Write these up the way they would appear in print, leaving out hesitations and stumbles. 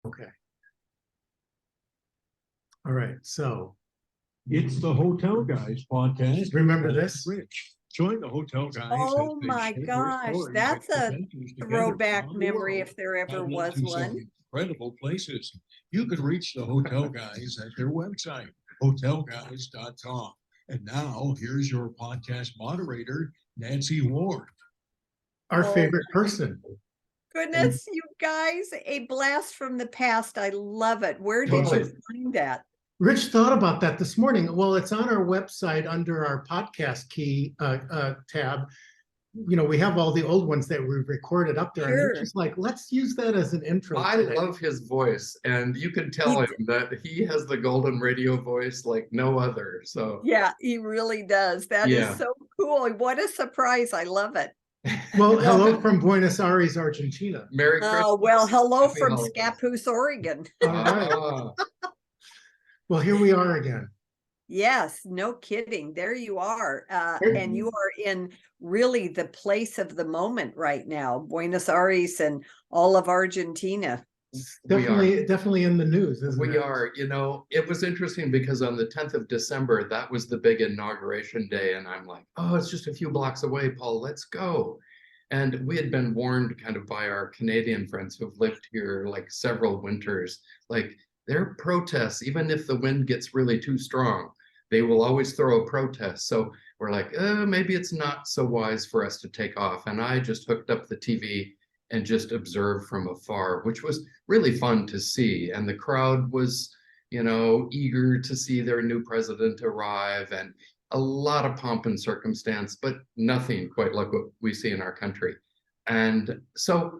Okay. All right, so It's the Hotel Guys podcast. remember this? Rich. Join the Hotel Guys. Oh my gosh, that's a throwback memory if there ever was one. Incredible places. You can reach the Hotel Guys at their website, hotelguys.com. And now here's your podcast moderator, Nancy Ward. Our Oh favorite person. Goodness, you guys, a blast from the past. I love it. Where did Totally. you find that? Rich thought about that this morning. Well, it's on our website under our podcast key tab. You know, we have all the old ones that we've recorded up there. Sure. And it's just like, let's use that as an intro. I today. love his voice, and you can tell him that he has the golden radio voice like no other. So Yeah, he really does. That is Yeah. so cool. What a surprise. I love it. Well, hello from Buenos Aires, Argentina. Merry Christmas. Oh, well, hello Happy from holidays. Scappoose, Oregon. All right. Ah, Well, here we are again. Yes, no kidding. There you are. And you are in really the place of the moment right now, Buenos Aires and all of Argentina. Definitely in the news, isn't it? we are. You know, it was interesting because on the 10th of December, that was the big inauguration day. And I'm like, oh, it's just a few blocks away, Paul, let's go. And we had been warned kind of by our Canadian friends who've lived here like several winters, like there are protests, even if the wind gets really too strong, they will always throw a protest. So we're like, maybe it's not so wise for us to take off. And I just hooked up the TV and just observed from afar, which was really fun to see. And the crowd was, you know, eager to see their new president arrive, and a lot of pomp and circumstance, but nothing quite like what we see in our country. And so,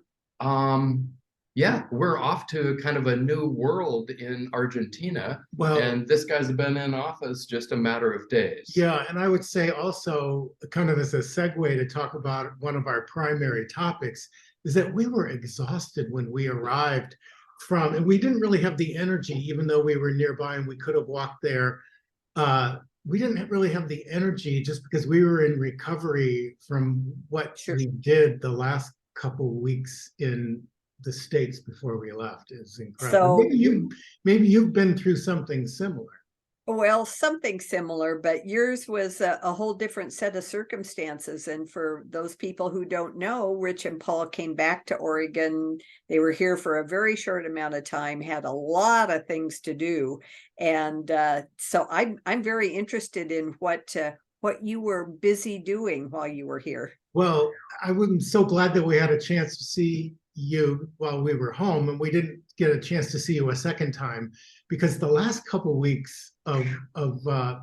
yeah, we're off to kind of a new world in Argentina. Well, And this guy's been in office just a matter of days. yeah, and I would say also, kind of as a segue to talk about one of our primary topics, is that we were exhausted when we arrived from, and we didn't really have the energy, even though we were nearby and we could have walked there. We didn't really have the energy just because we were in recovery from what Sure. we did the last couple weeks in the States before we left. Is incredible. So- Maybe you've been through something similar. Well, something similar, but yours was a whole different set of circumstances. And for those people who don't know, Rich and Paul came back to Oregon. They were here for a very short amount of time, had a lot of things to do. And so I'm very interested in what you were busy doing while you were here. Well, I was so glad that we had a chance to see you while we were home, and we didn't get a chance to see you a second time, because the last couple of weeks of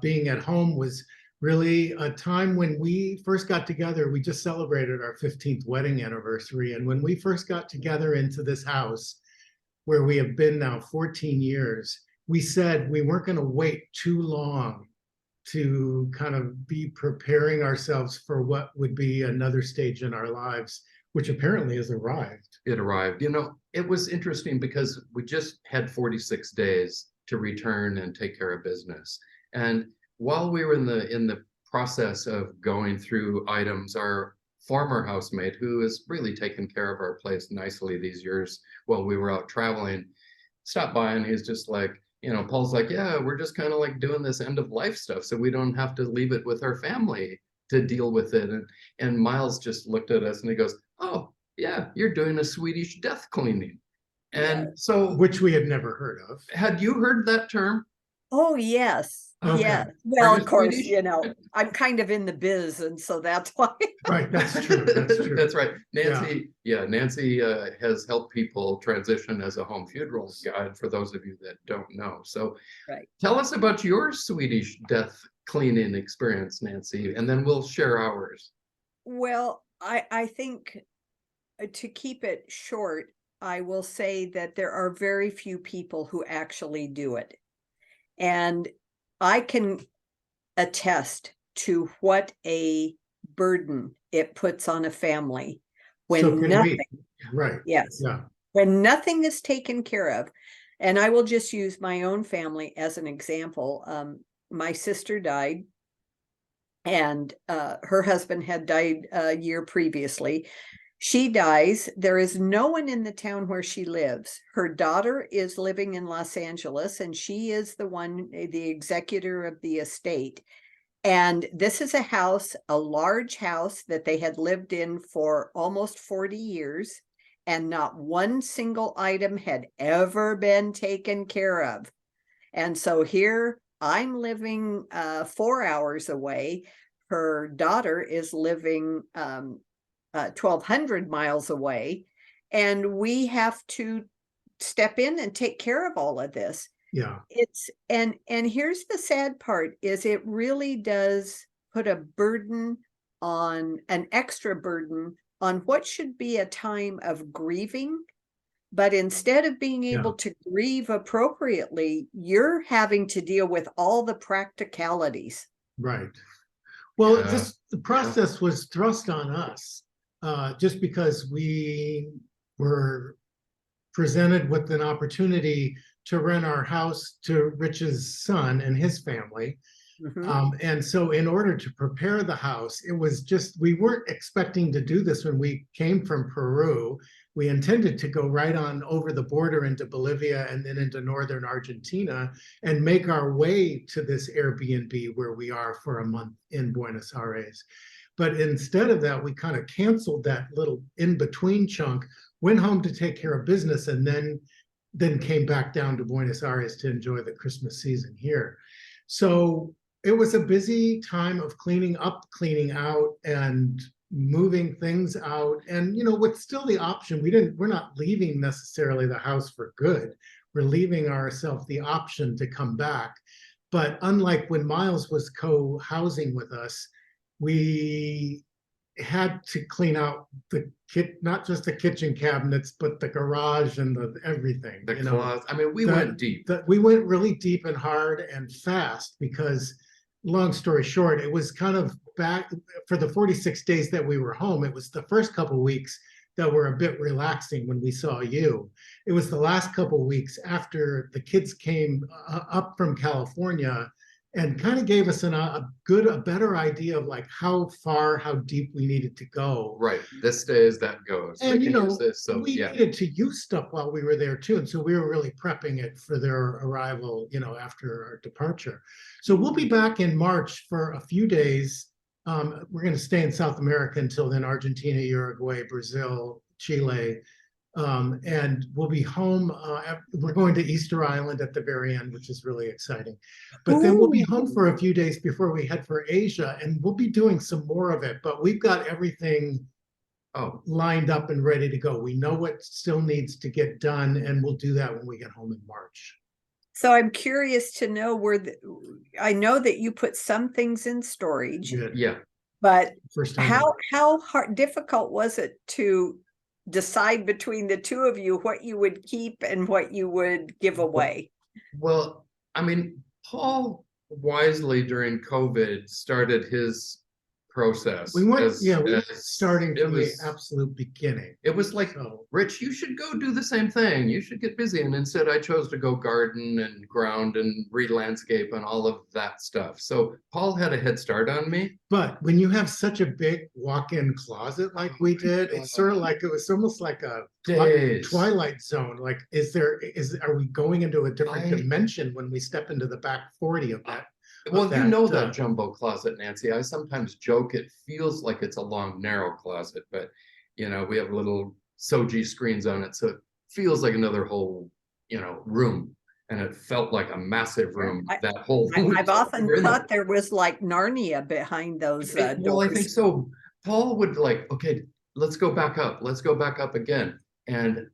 being at home was really a time when we first got together. We just celebrated our 15th wedding anniversary, and when we first got together into this house, where we have been now 14 years, we said we weren't going to wait too long to kind of be preparing ourselves for what would be another stage in our lives, which apparently has arrived. It arrived. You know, it was interesting because we just had 46 days to return and take care of business. And while we were in the process of going through items, our former housemate, who has really taken care of our place nicely these years while we were out traveling, stopped by, and he's just like, you know, Paul's like, yeah, we're just kind of like doing this end of life stuff, so we don't have to leave it with our family to deal with it. And Miles just looked at us and he goes, oh yeah, you're doing a Swedish death cleaning. And so, Which we had never heard of. had you heard that term? Oh, yes. Okay. Yeah. Well, you of course, Swedish? you know, I'm kind of in the biz, and so that's why. Right, that's true. That's true. That's right. Nancy, Nancy has helped people transition as a home funeral guide, for those of you that don't know. So Right. tell us about your Swedish death cleaning experience, Nancy, and then we'll share ours. Well, I think to keep it short, I will say that there are very few people who actually do it. And I can attest to what a burden it puts on a family when So can we. nothing, Right, yes, yeah. when nothing is taken care of. And I will just use my own family as an example. My sister died, and her husband had died a year previously. She dies. There is no one in the town where she lives. Her daughter is living in Los Angeles, and she is the executor of the estate. And this is a house, a large house that they had lived in for almost 40 years, and not one single item had ever been taken care of. And so here I'm living 4 hours away. Her daughter is living 1,200 miles away, and we have to step in and take care of all of this. Yeah, And here's the sad part is it really does put a burden on an extra burden on what should be a time of grieving. But instead of being able to grieve appropriately, you're having to deal with all the practicalities. right. Well, Yeah. the process was thrust on us just because we were presented with an opportunity to rent our house to Rich's son and his family. Mhm. And so in order to prepare the house, it was just, we weren't expecting to do this when we came from Peru. We intended to go right on over the border into Bolivia and then into northern Argentina and make our way to this Airbnb where we are for a month in Buenos Aires. But instead of that, we kind of canceled that little in-between chunk, went home to take care of business, and then came back down to Buenos Aires to enjoy the Christmas season here. So it was a busy time of cleaning up, cleaning out, and moving things out. And with still the option, we're not leaving necessarily the house for good. We're leaving ourselves the option to come back. But unlike when Miles was co-housing with us, we had to clean out the not just the kitchen cabinets, but the garage and the everything. The closet. I mean, we went deep. We went really deep and hard and fast because, long story short, it was kind of back for the 46 days that we were home. It was the first couple of weeks that were a bit relaxing when we saw you. It was the last couple of weeks after the kids came up from California and kind of gave us a better idea of like how deep we needed to go. Right. This stays, that goes. And we can use this. So we needed to use stuff while we were there too. And so we were really prepping it for their arrival, after our departure. So we'll be back in March for a few days. We're going to stay in South America until then: Argentina, Uruguay, Brazil, Chile. And we'll be home. We're going to Easter Island at the very end, which is really exciting. But then we'll be home for a few days before we head for Asia, and we'll be doing some more of it. But we've got everything lined up and ready to go. We know what still needs to get done, and we'll do that when we get home in March. So I'm curious to know I know that you put some things in storage. Good. Yeah. But First time how difficult was it to decide between the two of you what you would keep and what you would give away? Well, I mean, Paul wisely during COVID started his process. we went starting from the absolute beginning. It was like, Rich, you should go do the same thing. You should get busy. And instead I chose to go garden and ground and re-landscape and all of that stuff. So Paul had a head start on me. But when you have such a big walk-in closet like we did, it's sort of like, it was almost like a Twilight Zone. Like, are we going into a different dimension when we step into the back 40 of that? Well, that jumbo closet, Nancy. I sometimes joke it feels like it's a long, narrow closet, but we have little Soji screens on it, so it feels like another whole, room. And it felt like a massive room. I've often thought there was like Narnia behind those doors. Well, I think so. Paul would okay, let's go back up. Let's go back up again. And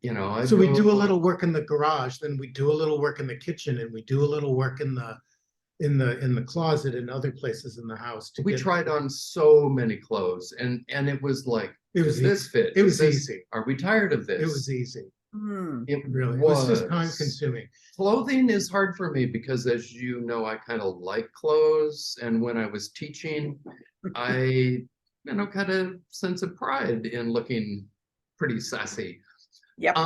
so we do a little work in the garage, then we do a little work in the kitchen, and we do a little work in the closet and other places in the house. We tried on so many clothes, and it was like, does this fit? It was easy. Are we tired of this? It was easy. It really was just time consuming. Clothing is hard for me because, as you know, I kind of like clothes, and when I was teaching, I kind of sense of pride in looking pretty sassy. Yep.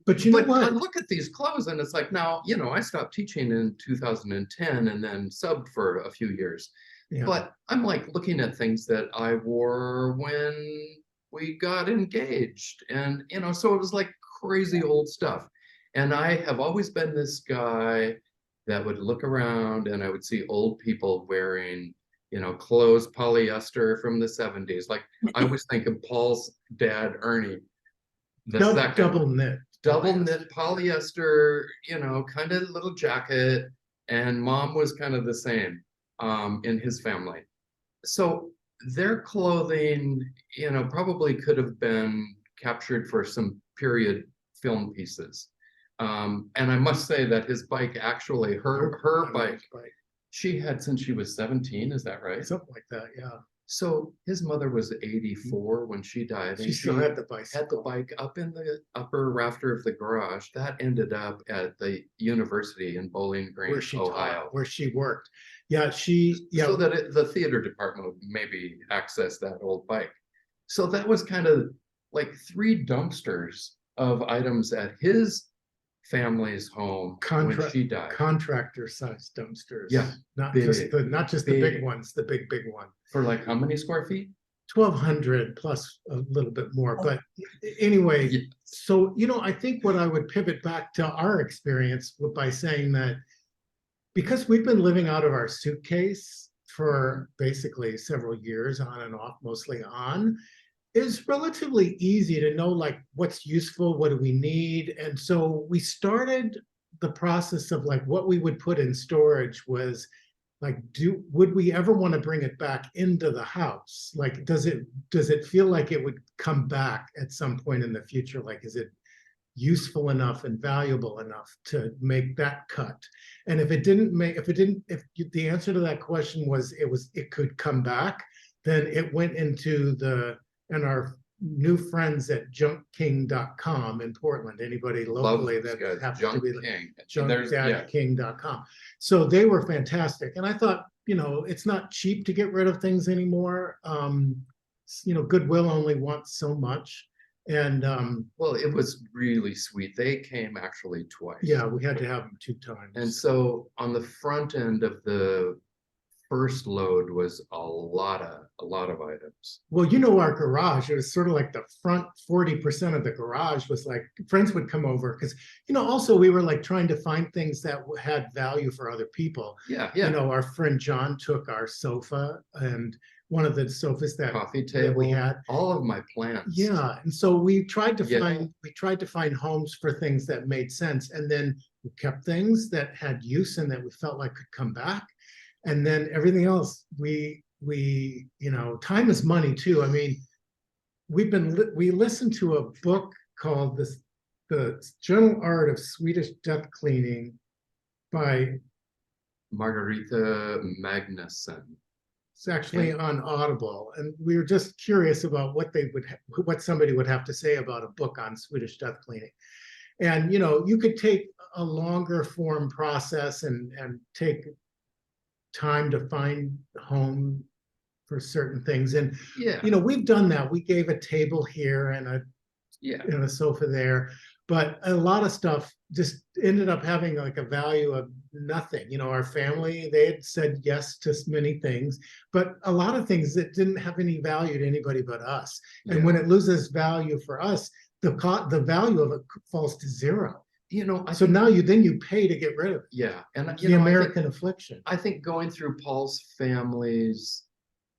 But you know what? I look at these clothes and it's like, now, I stopped teaching in 2010 and then subbed for a few years. Yeah. But I'm like looking at things that I wore when we got engaged. And, so it was like crazy old stuff. And I have always been this guy that would look around and I would see old people wearing, clothes, polyester from the 70s. Like I was thinking Paul's dad, Ernie, the second. Double knit polyester, kind of little jacket. And mom was kind of the same in his family. So their clothing, probably could have been captured for some period film pieces. And I must say that his bike, actually, her bike, she had since she was 17, is that right? Something like that, yeah. So his mother was 84 when she died. She still had the bicycle. Had the bike up in the upper rafter of the garage. That ended up at the university in Bowling Green, Ohio. Where she worked. Yeah, So that the theater department would maybe access that old bike. So that was kind of like 3 dumpsters of items at his family's home when she died. Contractor-sized dumpsters. Yeah, not big, just the big ones, the big one. For like how many square feet? 1,200 plus a little bit more. But anyway, Yeah. so I think what I would pivot back to our experience by saying that because we've been living out of our suitcase for basically several years, on and off, mostly on, is relatively easy to know like what's useful, what do we need. And so we started the process of like what we would put in storage was like, would we ever want to bring it back into the house? Like, does it feel like it would come back at some point in the future? Like, is it useful enough and valuable enough to make that cut? And if the answer to that question was it could come back, then it went into our new friends at junkking.com in Portland. Anybody locally that happens to be junkking.com. So they were fantastic. And I thought, it's not cheap to get rid of things anymore. Goodwill only wants so much. And well, it was really sweet. They came actually twice. Yeah, we had to have them 2 times. And so on the front end of the first load was a lot of items. Well, our garage, it was sort of like the front 40% of the garage was like friends would come over because, also we were like trying to find things that had value for other people. Yeah. Our friend John took our sofa and one of the sofas that coffee table that we had, all of my plants. Yeah, and so we tried to find homes for things that made sense, and then we kept things that had use and that we felt like could come back. And then everything else, we time is money too. I mean, we listened to a book called The Gentle Art of Swedish Death Cleaning by Margarita Magnusson. It's actually on Audible, and we were just curious about what somebody would have to say about a book on Swedish death cleaning. And you could take a longer form process and take time to find home for certain things. And we've done that. We gave a table here and a sofa there, but a lot of stuff just ended up having like a value of nothing. Our family, they had said yes to many things, but a lot of things that didn't have any value to anybody but us. And when it loses value for us, the value of it falls to zero. So now you pay to get rid of it. Yeah. And the American affliction. I think going through Paul's family's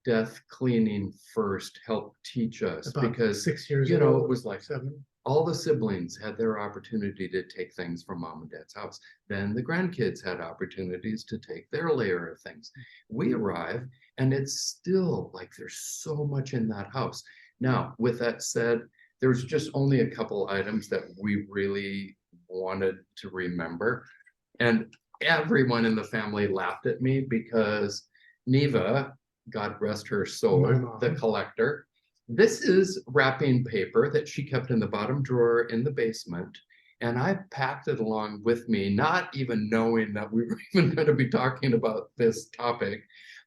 death cleaning first helped teach us about because 6 years ago, it was like 7. All the siblings had their opportunity to take things from mom and dad's house. Then the grandkids had opportunities to take their layer of things. We arrive and it's still like there's so much in that house. Now, with that said, there's just only a couple items that we really wanted to remember. And everyone in the family laughed at me because Neva, God rest her soul, the collector, this is wrapping paper that she kept in the bottom drawer in the basement. And I packed it along with me, not even knowing that we were even going to be talking about this topic,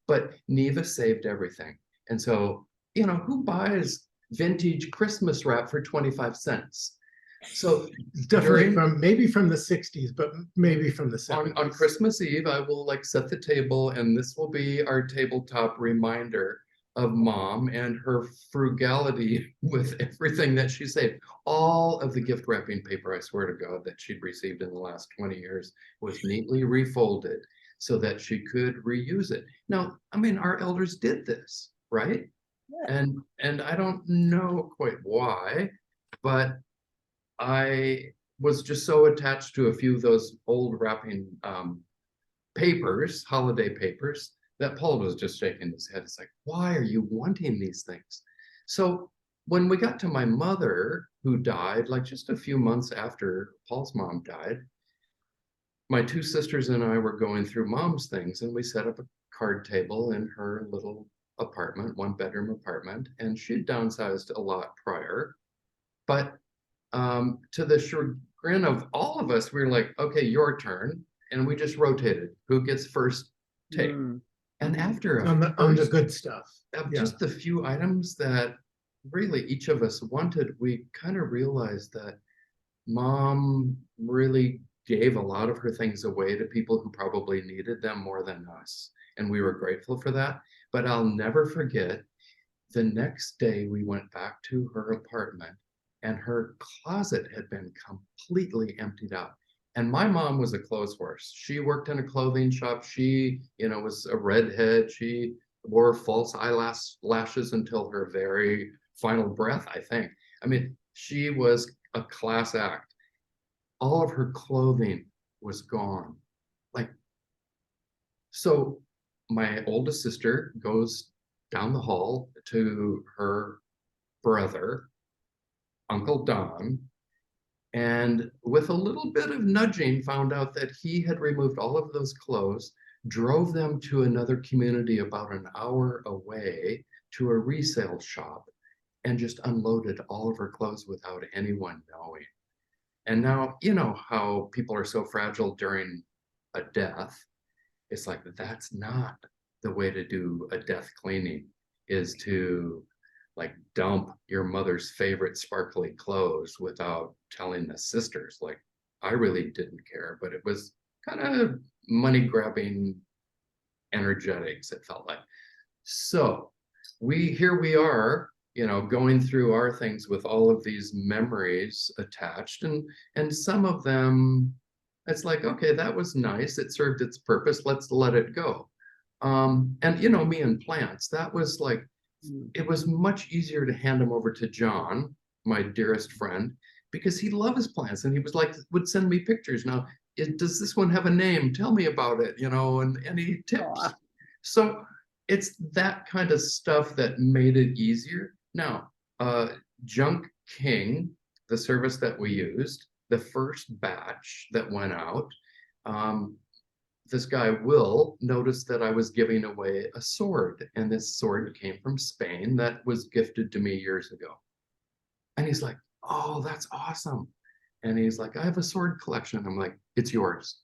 but Neva saved everything. And so, who buys vintage Christmas wrap for 25 cents? So definitely maybe from the 60s, but maybe from the 70s. On Christmas Eve, I will set the table and this will be our tabletop reminder of mom and her frugality with everything that she saved. All of the gift wrapping paper, I swear to God, that she'd received in the last 20 years was neatly refolded so that she could reuse it. Now, I mean, our elders did this, right? Yeah. And I don't know quite why, but I was just so attached to a few of those old wrapping papers, holiday papers, that Paul was just shaking his head. It's like, why are you wanting these things? So when we got to my mother, who died like just a few months after Paul's mom died, my two sisters and I were going through mom's things, and we set up a card table in her little apartment, 1-bedroom apartment, and she'd downsized a lot prior. But to the chagrin of all of us, we were like, okay, your turn. And we just rotated. Who gets first take? Mm. And after On the good stuff. of Yeah. just the few items that really each of us wanted, we kind of realized that mom really gave a lot of her things away to people who probably needed them more than us. And we were grateful for that. But I'll never forget, the next day we went back to her apartment and her closet had been completely emptied out. And my mom was a clothes horse. She worked in a clothing shop. She, was a redhead. She wore false eyelashes until her very final breath, I think. I mean, she was a class act. All of her clothing was gone. So my oldest sister goes down the hall to her brother, Uncle Don, and with a little bit of nudging found out that he had removed all of those clothes, drove them to another community about an hour away to a resale shop, and just unloaded all of her clothes without anyone knowing. And now, you know how people are so fragile during a death. It's like, that's not the way to do a death cleaning, is to like dump your mother's favorite sparkly clothes without telling the sisters. Like, I really didn't care, but it was kind of money grabbing energetics, it felt like. So here we are, going through our things with all of these memories attached, and some of them, it's like, okay, that was nice, it served its purpose, let's let it go. And me and plants, that was like, it was much easier to hand them over to John, my dearest friend, because he loved his plants, and he was like, would send me pictures. Now, does this one have a name? Tell me about it, and any tips. Aw. So it's that kind of stuff that made it easier. Now, Junk King, the service that we used, the first batch that went out, this guy, Will, noticed that I was giving away a sword, and this sword came from Spain that was gifted to me years ago. And he's like, oh, that's awesome. And he's like, I have a sword collection. I'm like, it's yours.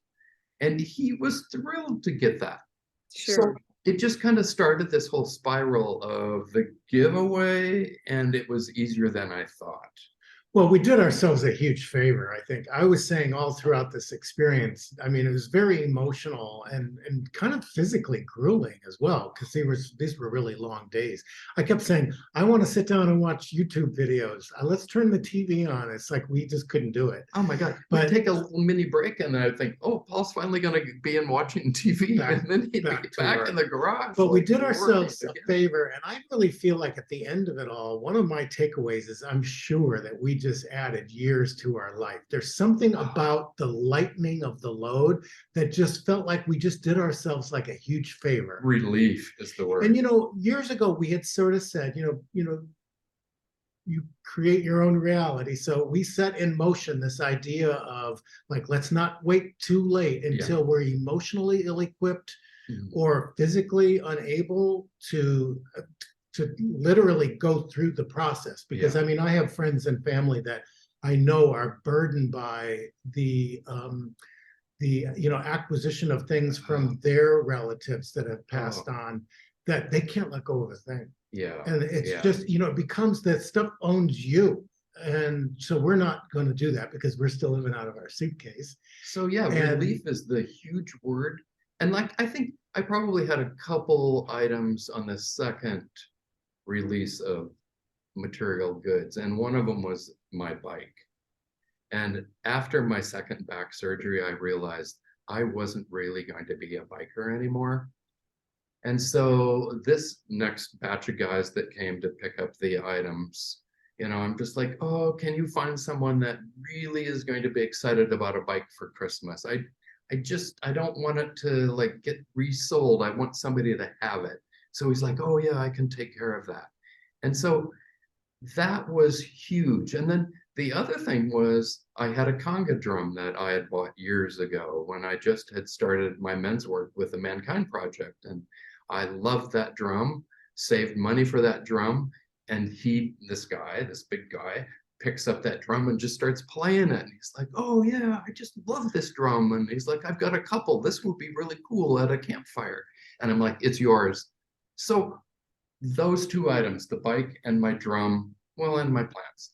And he was thrilled to get that. So Sure. it just kind of started this whole spiral of the giveaway, and it was easier than I thought. Well, we did ourselves a huge favor, I think. I was saying all throughout this experience, I mean, it was very emotional and kind of physically grueling as well, because these were really long days. I kept saying, I want to sit down and watch YouTube videos. Let's turn the TV on. It's like we just couldn't do it. Oh my God. But- We'd take a little mini break, and I think, oh, Paul's finally going to be in watching TV, and then he'd be back to back work. in the garage. But we like, did ourselves working a again. favor, and I really feel like at the end of it all, one of my takeaways is I'm sure that we just added years to our life. There's something about the lightening of the load that just felt like we just did ourselves like a huge favor. Relief is the word. And years ago we had sort of said, you create your own reality. So we set in motion this idea of like, let's not wait too late until we're emotionally ill-equipped or physically unable to literally go through the process. Because I mean, I have friends and family that I know are burdened by the acquisition of things from their relatives that have passed on, that they can't let go of a thing. Yeah. And it's just, it becomes that stuff owns you. And so we're not going to do that because we're still living out of our suitcase. So relief is the huge word. And like, I think I probably had a couple items on the second release of material goods. And one of them was my bike. And after my second back surgery, I realized I wasn't really going to be a biker anymore. And so this next batch of guys that came to pick up the items, I'm just like, oh, can you find someone that really is going to be excited about a bike for Christmas? I don't want it to like get resold. I want somebody to have it. So he's like, oh yeah, I can take care of that. And so that was huge. And then the other thing was I had a conga drum that I had bought years ago when I just had started my men's work with the Mankind Project. And I loved that drum, saved money for that drum. And this big guy, picks up that drum and just starts playing it. And he's like, oh yeah, I just love this drum. And he's like, I've got a couple. This would be really cool at a campfire. And I'm like, it's yours. So those two items, the bike and my drum, well, and my plants.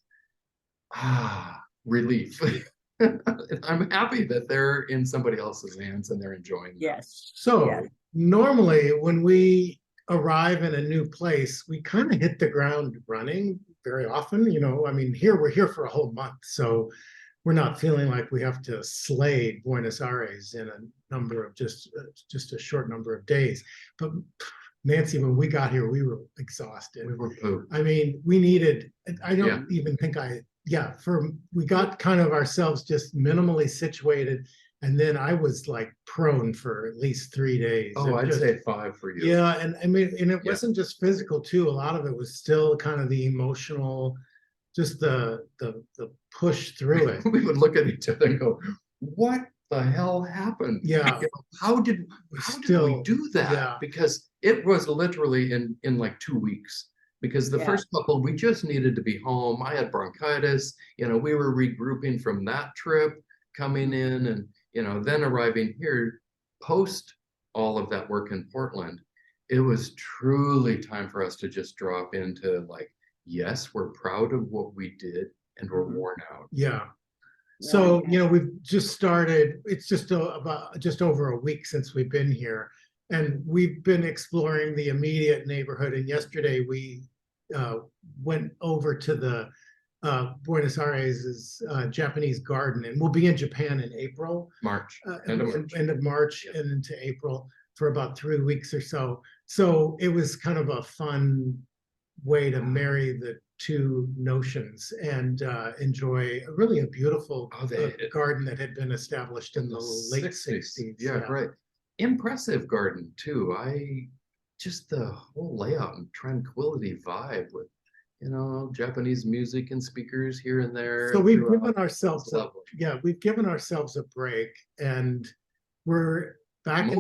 Relief. I'm happy that they're in somebody else's hands and they're enjoying them. Yes. So Yeah. normally when we arrive in a new place, we kind of hit the ground running very often. I mean, here we're here for a whole month. So we're not feeling like we have to slay Buenos Aires in a number of just a short number of days. But Nancy, when we got here, we were exhausted. We were pooped. I mean, we needed, I don't even think we got kind of ourselves just minimally situated. And then I was like prone for at least 3 days. Oh, I'd say 5 for you. Yeah. And I mean, and it wasn't just physical too. A lot of it was still kind of the emotional, just the push through it. We would look at each other and go, what the hell happened? Yeah. How did we do that? Yeah. Because it was literally in like 2 weeks. Because the first couple, we just needed to be home. I had bronchitis. We were regrouping from that trip, coming in and, then arriving here post all of that work in Portland. It was truly time for us to just drop into like, yes, we're proud of what we did and we're worn out. Yeah. So, we've just started, it's just over a week since we've been here, and we've been exploring the immediate neighborhood. And yesterday we went over to the Buenos Aires' Japanese garden, and we'll be in Japan in April. End of March and into April for about 3 weeks or so. So it was kind of a fun way to marry the two notions and enjoy really a beautiful garden that had been established in the late 60s. Yeah, right. Impressive garden too. Just the whole layout and tranquility vibe with, Japanese music and speakers here and there. So we've given ourselves a break, and we're back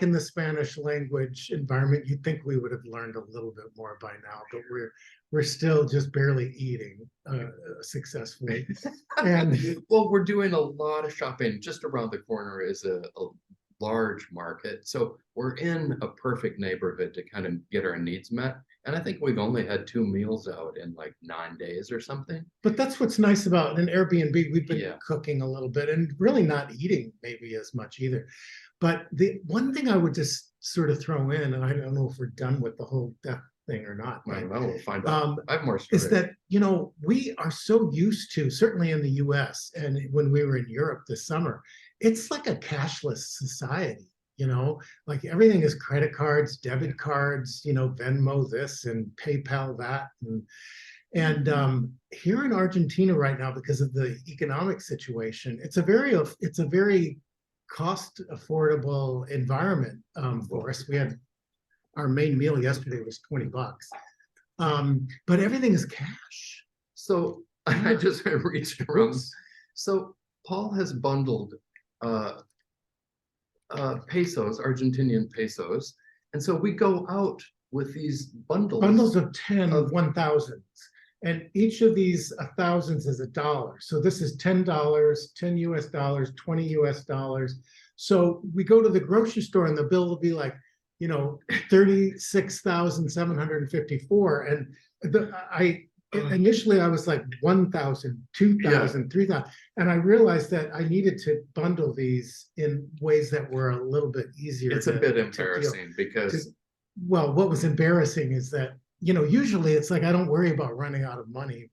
in the Spanish language environment. You'd think we would have learned a little bit more by now, but we're still just barely eating successfully. And well, we're doing a lot of shopping. Just around the corner is a large market, so we're in a perfect neighborhood to kind of get our needs met. And I think we've only had 2 meals out in like 9 days or something. But that's what's nice about an Airbnb. We've been cooking a little bit and really not eating maybe as much either. But the one thing I would just sort of throw in, and I don't know if we're done with the whole death thing or not. I don't know, we'll find out. I have more stories. Is that, we are so used to, certainly in the US and when we were in Europe this summer, it's like a cashless society. Like everything is credit cards, debit cards, Venmo this and PayPal that. And here in Argentina right now, because of the economic situation, it's a very cost affordable environment for us. We had our main meal yesterday was $20. But everything is cash. So I just reached around. So Paul has bundled pesos, Argentinian pesos. And so we go out with these bundles of 10 1,000s. And each of these 1,000s is $1. So this is $10, $10 US dollars, $20 US dollars. So we go to the grocery store and the bill will be like, 36,754. And initially I was like 1,000, 2,000, 3,000. And I realized that I needed to bundle these in ways that were a little bit easier. It's a bit embarrassing because what was embarrassing is that usually it's like, I don't worry about running out of money,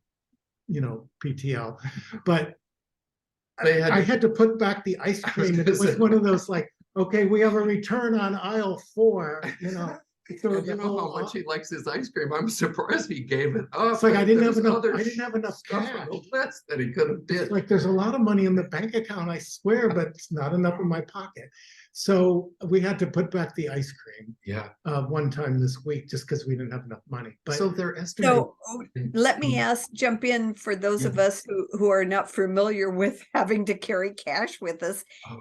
PTL, but They I had, had to put back the ice cream, and it gonna was say- one of those like, okay, we have a return on aisle 4, So and you know how much he likes his ice cream. I'm surprised he gave it up. It's like I didn't have There's enough. other I didn't have enough stuff cash. on the list that he could have It's did. like there's a lot of money in the bank account, I swear, but it's not enough in my pocket. So we had to put back the ice cream Yeah. one time this week just because we didn't have enough money. But So they're estimating. So let me jump in for those of us who are not familiar with having to carry cash with us. Oh.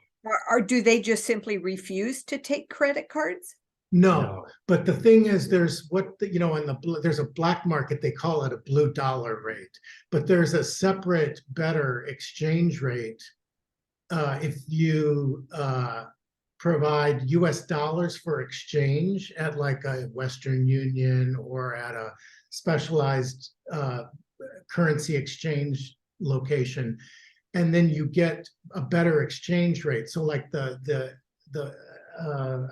Or do they just simply refuse to take credit cards? no, but the thing is, there's there's a black market, they call it a blue dollar rate, but there's a separate, better exchange rate if you provide US dollars for exchange at like a Western Union or at a specialized currency exchange location, and then you get a better exchange rate. So like the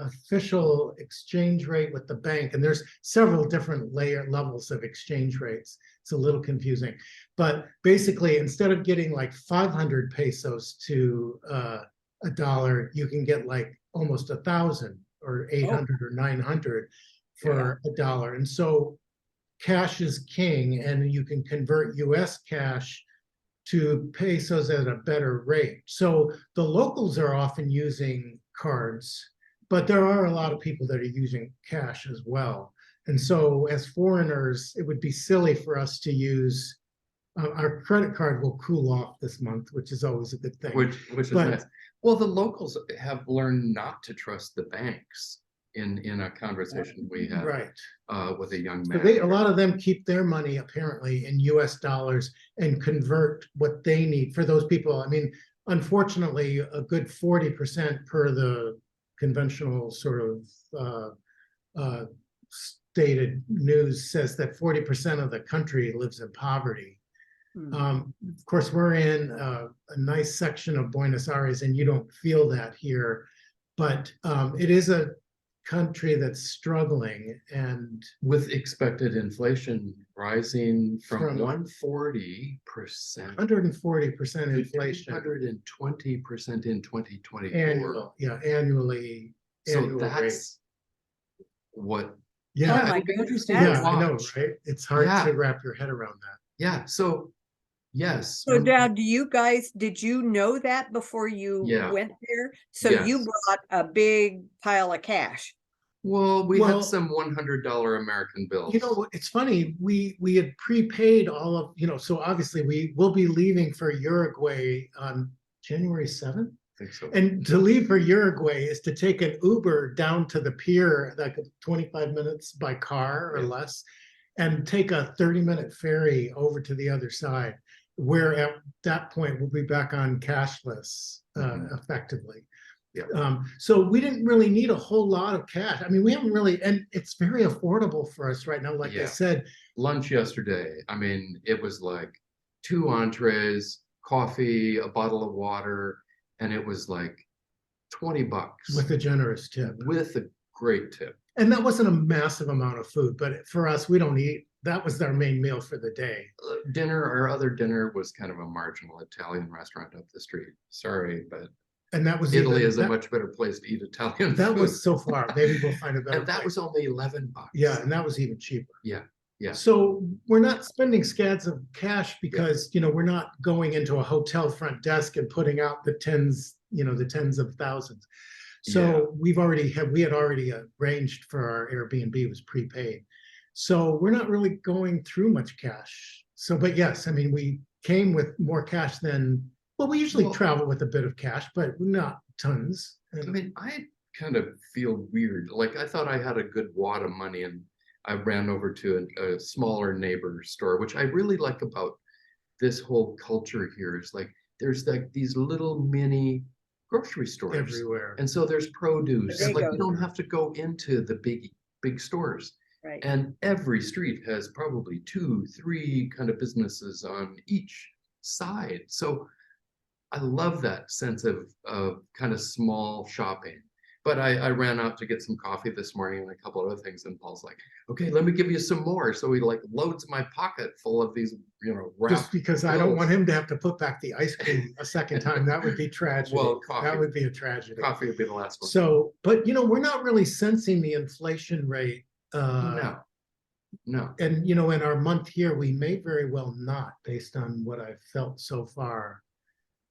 official exchange rate with the bank, and there's several different levels of exchange rates. It's a little confusing, but basically, instead of getting like 500 pesos to a dollar, you can get like almost 1,000 or 800 or 900 for a dollar. And so cash is king, and you can convert US cash to pesos at a better rate. So the locals are often using cards, but there are a lot of people that are using cash as well. And so as foreigners, it would be silly for us to use our credit card will cool off this month, which is always a good thing. Which is But- nice. Well, the locals have learned not to trust the banks in a conversation we had Right. with a young So man. a lot of them keep their money apparently in US dollars and convert what they need for those people. I mean, unfortunately, a good 40% per the conventional sort of stated news says that 40% of the country lives in poverty. Of course, we're in a nice section of Buenos Aires, and you don't feel that here, but it is a country that's struggling, and With expected inflation rising from From- 140% 140% to inflation 220% in 2024. annually. So annual rate. that's what, Yeah, Oh my it'll be goodness, interesting to yeah, I know, watch. right? It's hard Yeah. to wrap your head around that. Yeah, so yes. So now, did you know that before you Yeah. went there? So you Yes. brought a big pile of cash. Well, we Well- had some $100 American bills. It's funny, we had prepaid all of, so obviously we will be leaving for Uruguay on January 7th. I think so. And to leave for Uruguay is to take an Uber down to the pier, like 25 minutes by car or Yeah. less, and take a 30-minute ferry over to the other side, where at that point we'll be back on cashless effectively. Yeah. So we didn't really need a whole lot of cash. I mean, we haven't really, and it's very affordable for us right now. Like I Yeah. said, Lunch yesterday, I mean, it was like 2 entrees, coffee, a bottle of water, and it was like $20 with a generous tip. with a great tip. And that wasn't a massive amount of food, but for us, we don't eat. That was our main meal for the day. Our other dinner was kind of a marginal Italian restaurant up the street. Sorry, but And that was Italy even- is a that- much better place to eat Italian That food. was so far. Maybe we'll find a better And that place. was only $11. Yeah, and that was even cheaper. Yeah. So we're not spending scads of cash because, we're not going into a hotel front desk and putting out the tens of thousands. So we had already arranged for our Airbnb, was prepaid. So we're not really going through much cash. So, but yes, I mean, we came with more cash than, well, we usually Well- travel with a bit of cash, but not tons. I mean, I kind of feel weird. Like I thought I had a good wad of money, and I ran over to a smaller neighbor store, which I really like about this whole culture here. Is like there's like these little mini grocery stores Everywhere. and so there's produce. There you Like go. you don't have to go into the big stores. Right. And every street has probably 2, 3 kind of businesses on each side. So I love that sense of kind of small shopping. But I ran out to get some coffee this morning and a couple other things, and Paul's like, okay, let me give you some more. So he like loads my pocket full of these, Just wrapped because I don't want bills. him to have to put back the ice cream a second time, that would be tragedy. Well, That would be a tragedy. coffee would be the last one. So, but we're not really sensing the inflation rate. No. And in our month here, we may very well not, based on what I've felt so far.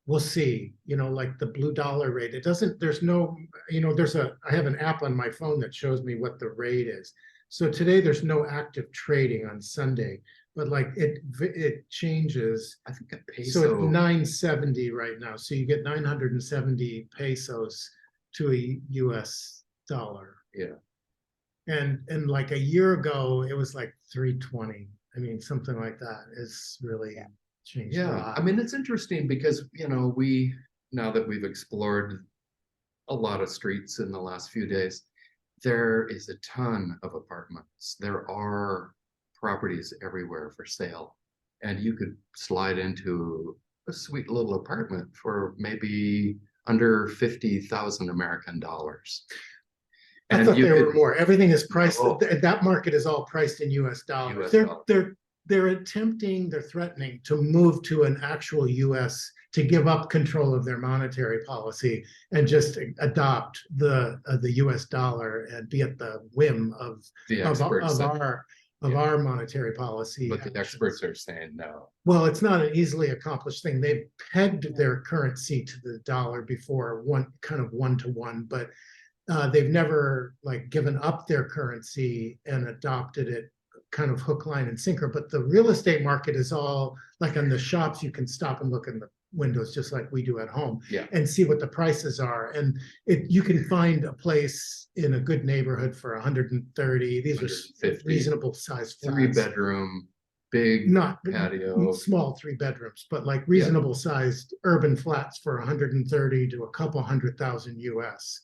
We'll see, like the blue dollar rate. It doesn't, there's no, I have an app on my phone that shows me what the rate is. So today there's no active trading on Sunday, but like it changes. I think a So peso. it's 970 right now. So you get 970 pesos to a US dollar. Yeah. And like a year ago, it was like 320. I mean, something like that is really changed a Yeah, lot. I mean, it's interesting because, now that we've explored a lot of streets in the last few days, there is a ton of apartments. There are properties everywhere for sale. And you could slide into a sweet little apartment for maybe under 50,000 American dollars. I thought there were more. Everything is priced. No. That market is all priced in US dollars. US dollars. They're threatening to move to an actual US, to give up control of their monetary policy and just adopt the US dollar and be at the whim of The experts. our monetary policy. But the experts are saying no. Well, it's not an easily accomplished thing. They've pegged their currency to the dollar before, one to one, but they've never given up their currency and adopted it kind of hook, line, and sinker. But the real estate market is all like on the shops. You can stop and look in the windows just like we do at home, and see what the prices are. And you can find a place in a good neighborhood for 130. These are reasonable sized flats. 3-bedroom, big, not patio. small 3 bedrooms, but like reasonable sized urban flats for 130 to a couple $100,000 US.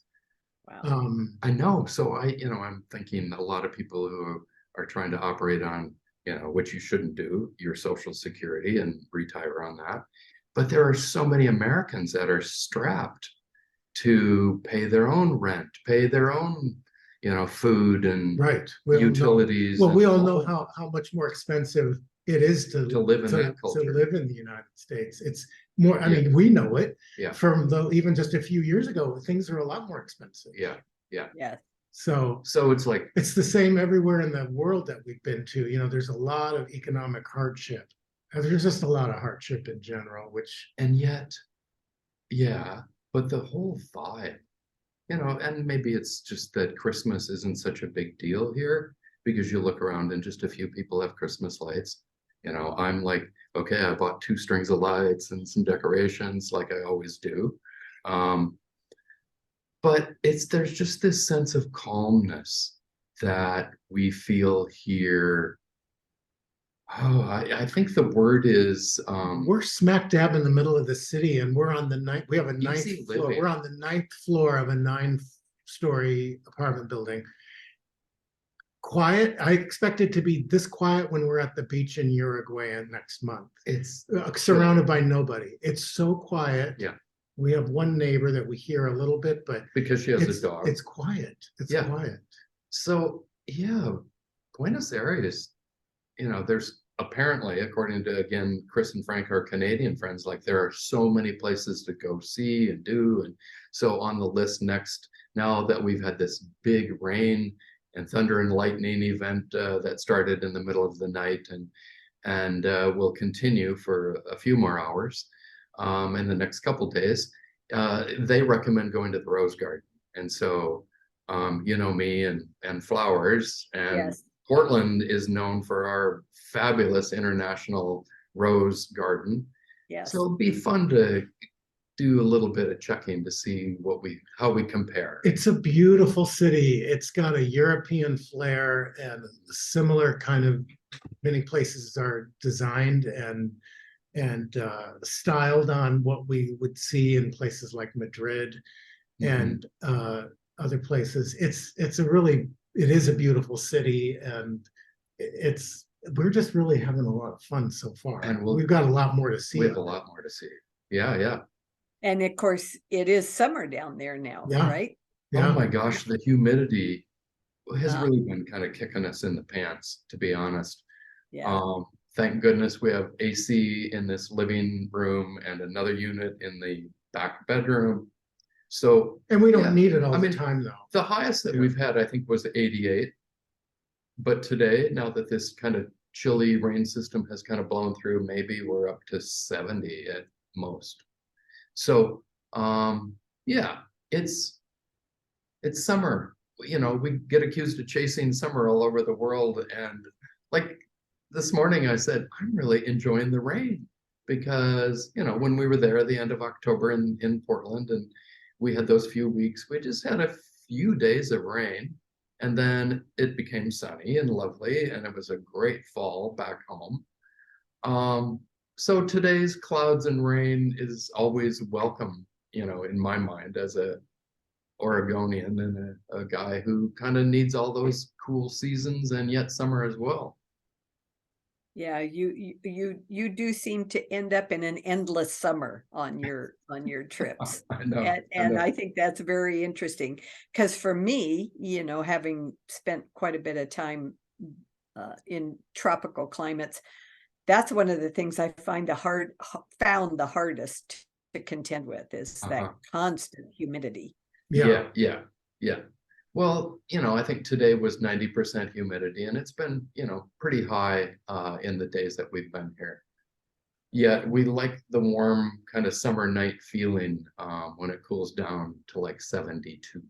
Wow. I know. So I'm thinking a lot of people who are trying to operate on, which you shouldn't do, your Social Security, and retire on that. But there are so many Americans that are strapped to pay their own rent, pay their own, food and utilities. We all know how much more expensive it is to live in that culture. To live in the United States. It's more, I mean, we know it from even just a few years ago, things are a lot more expensive. Yeah. So it's like, it's the same everywhere in the world that we've been to. There's a lot of economic hardship. There's just a lot of hardship in general, and yet, but the whole vibe, and maybe it's just that Christmas isn't such a big deal here because you look around and just a few people have Christmas lights. I'm like, okay, I bought 2 strings of lights and some decorations like I always do. But there's just this sense of calmness that we feel here. Oh, I think the word is we're smack dab in the middle of the city, and we're on the ninth. We have a 9th floor. We're on the 9th floor of a 9-story apartment building. Quiet. I expect it to be this quiet when we're at the beach in Uruguay next month. It's surrounded by nobody. It's so quiet. Yeah. We have one neighbor that we hear a little bit, but because she has a dog. It's quiet. It's quiet. So Buenos Aires, there's apparently, according to, again, Chris and Frank, our Canadian friends, like there are so many places to go see and do. And so on the list next, now that we've had this big rain and thunder and lightning event that started in the middle of the night and will continue for a few more hours in the next couple days, they recommend going to the Rose Garden. And so, me and flowers, and Portland is known for our fabulous international rose garden. Yes. So it'll be fun to do a little bit of checking to see how we compare. It's a beautiful city. It's got a European flair and similar kind of, many places are designed and styled on what we would see in places like Madrid and other places. It is a beautiful city, and we're just really having a lot of fun so far. And we've got a lot more to see. We have a lot more to see. Yeah. And of course, it is summer down there now, right? Oh my gosh, the humidity has Ah. really been kind of kicking us in the pants, to be honest. Yeah. Thank goodness we have AC in this living room and another unit in the back bedroom. So, And we don't yeah, need it all I the mean, time though. the highest that Yeah. we've had, I think, was 88. But today, now that this kind of chilly rain system has kind of blown through, maybe we're up to 70 at most. So, yeah, it's summer. You know, we get accused of chasing summer all over the world. And like this morning, I said, I'm really enjoying the rain because, you know, when we were there at the end of October in Portland and we had those few weeks, we just had a few days of rain. And then it became sunny and lovely, and it was a great fall back home. So today's clouds and rain is always welcome, you know, in my mind as a Oregonian and a guy who kind of needs all those cool seasons and yet summer as well. Yeah, you do seem to end up in an endless summer on your trips. I know. And I think that's very interesting because for me, you know, having spent quite a bit of time in tropical climates, that's one of the things I found found the hardest to contend with is that constant humidity. Yeah, yeah, yeah. Well, you know, I think today was 90% humidity, and it's been, you know, pretty high in the days that we've been here. Yet we like the warm kind of summer night feeling when it cools down to like 72.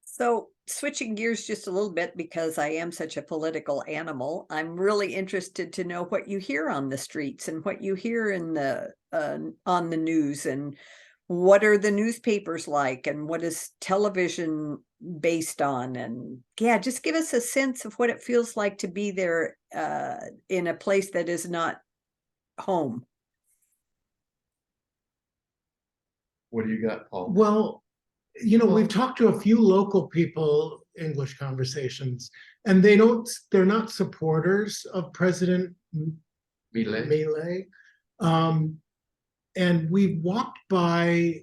So switching gears just a little bit because I am such a political animal, I'm really interested to know what you hear on the streets and what you hear in the on the news and what are the newspapers like and what is television based on and yeah, just give us a sense of what it feels like to be there in a place that is not home. What do you got, Paul? Well, you know, we've talked to a few local people, English conversations, and they're not supporters of President Milei. And we walked by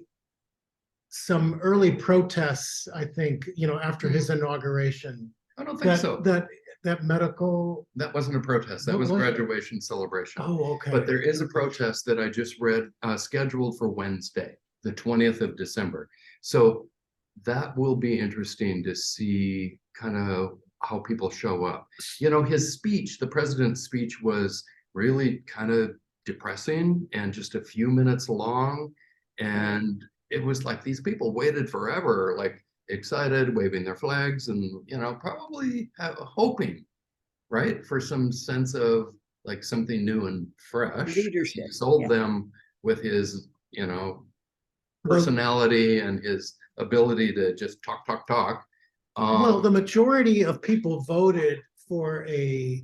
some early protests, I think, you know, after his inauguration. I don't think so. That medical. That wasn't a protest. That was graduation celebration. Oh, okay. But there is a protest that I just read scheduled for Wednesday, the 20th of December. So that will be interesting to see kind of how people show up. You know, his speech, the president's speech was really kind of depressing and just a few minutes long. And it was like these people waited forever, like excited, waving their flags and, you know, probably hoping, right, for some sense of like something new and fresh. Leadership. He sold them with his, you know, personality and his ability to just talk. Well, the majority of people voted for a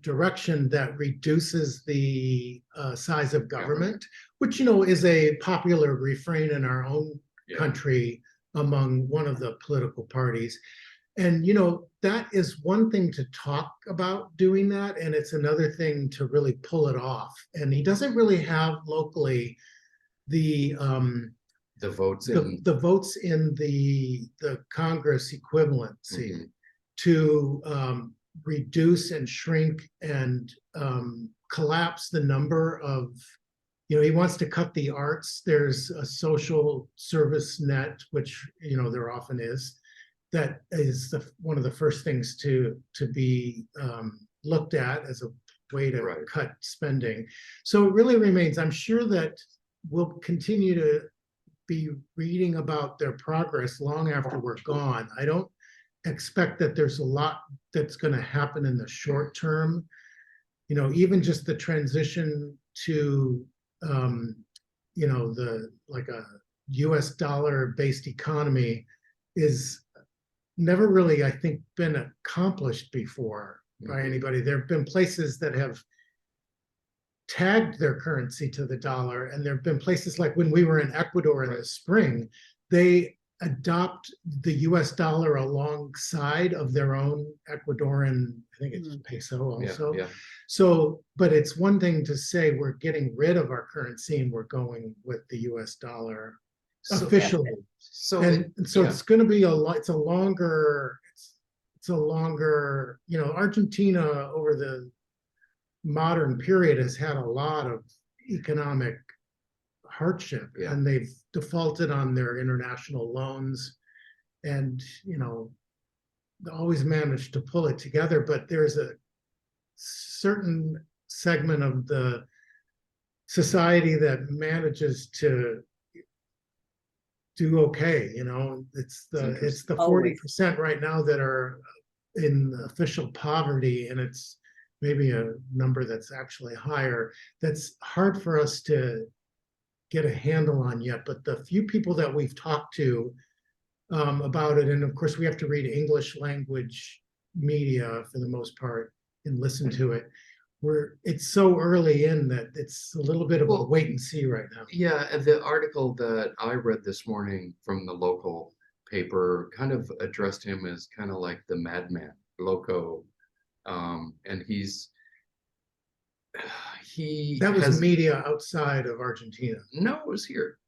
direction that reduces the size of government, which, you know, is a popular refrain in our own country among one of the political parties. And, you know, that is one thing to talk about doing that, and it's another thing to really pull it off. And he doesn't really have locally the votes in the Congress equivalency to reduce and shrink and collapse the number of, you know, he wants to cut the arts. There's a social service net, which, you know, there often is. That is one of the first things to be looked at as a way to cut spending. So it really remains, I'm sure that we'll continue to be reading about their progress long after we're gone. I don't expect that there's a lot that's going to happen in the short term. You know, even just the transition to, you know, like a US dollar based economy is never really, I think, been accomplished before by anybody. There have been places that have tagged their currency to the dollar, and there have been places like when we were in Ecuador in the spring, they adopt the US dollar alongside of their own Ecuadorian, I think it's peso also. So, but it's one thing to say we're getting rid of our currency and we're going with the US dollar. officially. So, And so yeah. it's going to be it's a longer, Argentina over the modern period has had a lot of economic hardship, Yeah. and they've defaulted on their international loans, and they always managed to pull it together. But there's a certain segment of the society that manages to do okay. It's the Always. 40% right now that are in official poverty, and it's maybe a number that's actually higher. That's hard for us to get a handle on yet. But the few people that we've talked to about it, and of course we have to read English language media for the most part and listen to it. It's so early in that it's a little bit of a wait and see right now. Yeah, and the article that I read this morning from the local paper kind of addressed him as kind of like the madman, loco, and he That was has media outside of Argentina. no, it was here.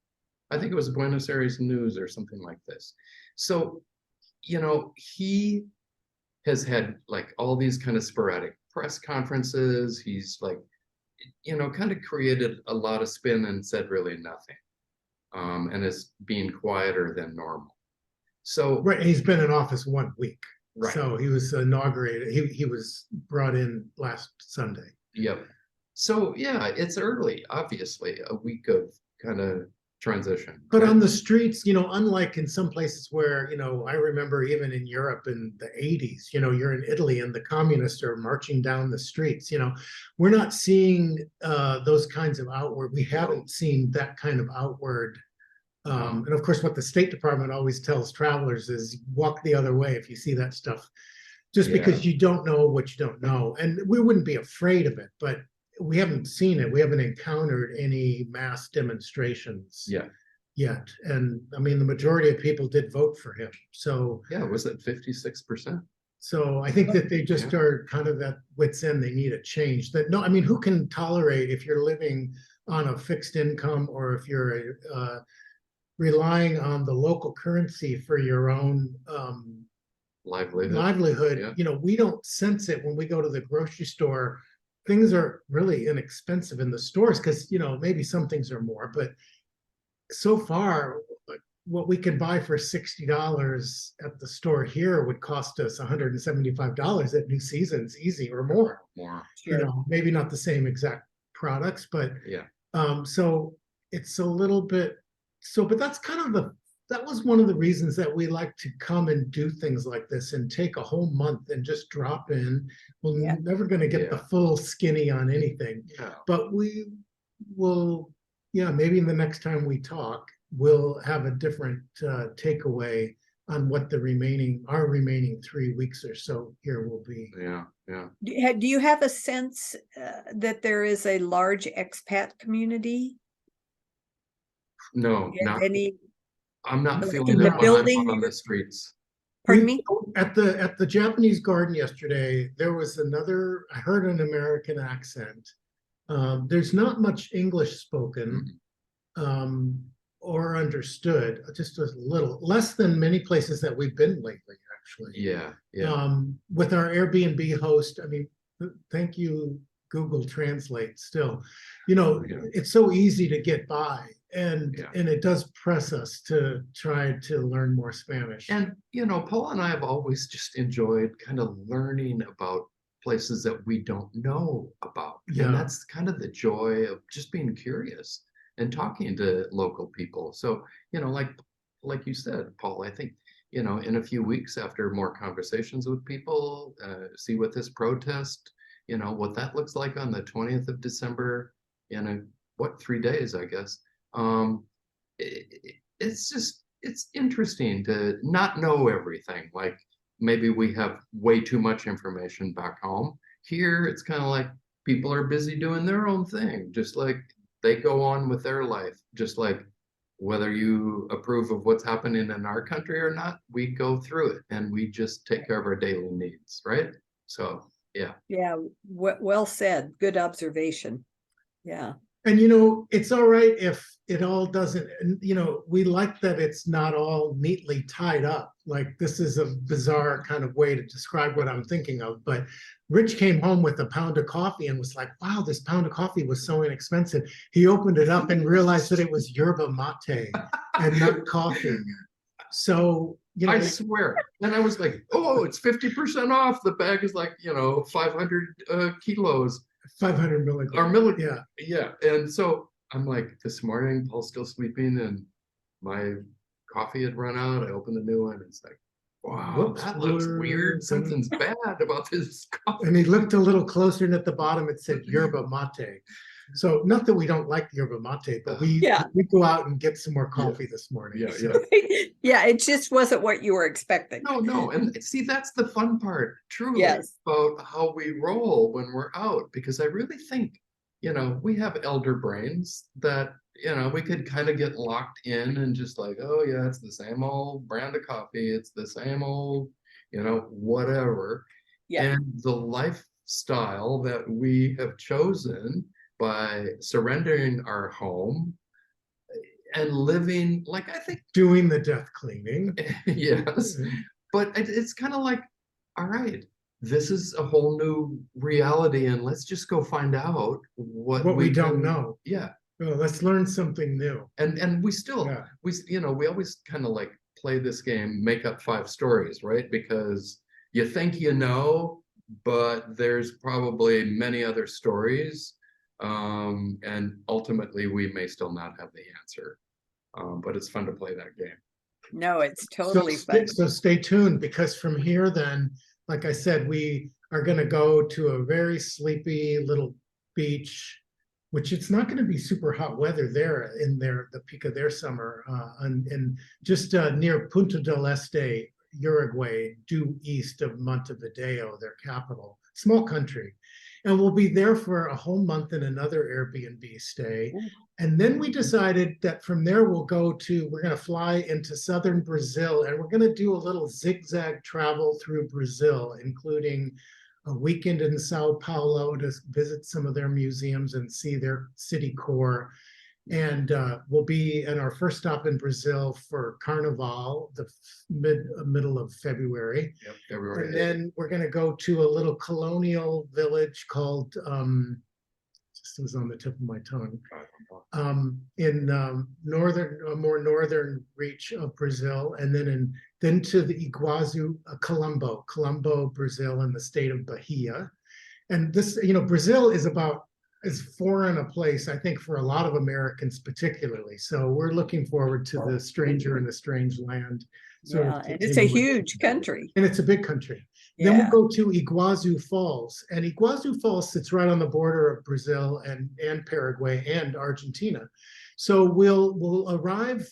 I think it was Buenos Aires News or something like this. So, he has had like all these kind of sporadic press conferences. He's like, kind of created a lot of spin and said really nothing, and is being quieter than normal. So, Right, he's been in office 1 week. right. So he was inaugurated. He was brought in last Sunday. Yep. So yeah, it's early, obviously, a week of kind of transition. But right? on the streets, unlike in some places where, I remember even in Europe in the 80s, you're in Italy and the communists are marching down the streets. We're not seeing those kinds of outward. We haven't seen that kind of outward. And of course, what the State Department always tells travelers is walk the other way if you see that stuff, just because you don't know what you don't know. And we wouldn't be afraid of it, but we haven't seen it. We haven't encountered any mass demonstrations yet. And I mean, the majority of people did vote for him. So yeah, was it 56%? So I think that they just are kind of at wit's end. They need a change. I mean, who can tolerate if you're living on a fixed income, or if you're relying on the local currency for your own livelihood. Yeah. We don't sense it when we go to the grocery store. Things are really inexpensive in the stores because, maybe some things are more, but so far, what we can buy for $60 at the store here would cost us $175 at New Seasons, easy, or more. Maybe not the same exact products, but so it's a little bit. But that's kind of that was one of the reasons that we like to come and do things like this and take a whole month and just drop in. We're never going to get the full skinny on anything, but we will, maybe the next time we talk, we'll have a different takeaway on what our remaining 3 weeks or so here will be. Do you have a sense that there is a large expat community? No, not any. I'm not Like feeling in that the when building I'm on you're- the streets. Pardon me? At the Japanese garden yesterday, there was I heard an American accent. There's not much English spoken or understood, just a little, less than many places that we've been lately, actually. With our Airbnb host, I mean, thank you, Google Translate still. It's so easy to get by. And it does press us to try to learn more Spanish. And Paul and I have always just enjoyed kind of learning about places that we don't know about. And that's kind of the joy of just being curious and talking to local people. So, like you said, Paul, I think, in a few weeks, after more conversations with people, see what this protest, what that looks like on the 20th of December in 3 days, I guess. It's interesting to not know everything. Like maybe we have way too much information back home. Here, it's kind of like people are busy doing their own thing, just like they go on with their life, just like whether you approve of what's happening in our country or not, we go through it and we just take care of our daily needs, right? So, well said. Good observation. And you know, it's all right if it all doesn't, and, you know, we like that it's not all neatly tied up. Like this is a bizarre kind of way to describe what I'm thinking of. But Rich came home with a pound of coffee and was like, wow, this pound of coffee was so inexpensive. He opened it up and realized that it was yerba mate and not coffee. So, you know, I swear. And I was like, oh, it's 50% off. The bag is like, 500 kilos 500 or milligrams. Yeah. Yeah. And so I'm like, this morning, Paul's still sleeping and my coffee had run out. I opened the new one. It's like, wow, Whoops, that looks we're weird. gonna- Something's bad about this coffee. And he looked a little closer, and at the bottom it said yerba mate. So not that we don't like yerba mate, but Yeah. we go out and get some more coffee this morning. Yeah, So, yeah. Yeah, it just wasn't what you were expecting. No. And see, that's the fun part, truly, Yes. about how we roll when we're out, because I really think, we have elder brains that, we could kind of get locked in and just like, oh, yeah, it's the same old brand of coffee. It's the same old, whatever. Yeah. And the lifestyle that we have chosen by surrendering our home and living, like, I think, doing the death cleaning. yes, but it's kind of like, all right, this is a whole new reality, and let's just go find out what we don't can- know. Yeah, Well, let's learn something new. and we still, Yeah. we always kind of like play this game, make up 5 stories, right? Because you think but there's probably many other stories, and ultimately we may still not have the answer. But it's fun to play that game. No, it's totally fun. So stay tuned, because from here then, like I said, we are going to go to a very sleepy little beach, which it's not going to be super hot weather there in the peak of their summer, and just near Punta del Este, Uruguay, due east of Montevideo, their capital, small country. And we'll be there for a whole month in another Airbnb stay. Ooh. And then we decided that from there we're going to fly into southern Brazil, and we're going to do a little zigzag travel through Brazil, including a weekend in Sao Paulo to visit some of their museums and see their city core. And we'll be in our first stop in Brazil for Carnival, the middle of February. Yep, February. And then we're going to go to a little colonial village called, just was on the tip of my tongue, in a more northern reach of Brazil, and then to the Iguazu, Colombo, Brazil, in the state of Bahia. And this, Brazil is about as foreign a place, I think, for a lot of Americans particularly. So we're looking forward to the stranger in a strange land. Yeah, and it's a huge country. And it's a big country. Yeah. Then we'll go to Iguazu Falls, and Iguazu Falls sits right on the border of Brazil and Paraguay and Argentina. So we'll arrive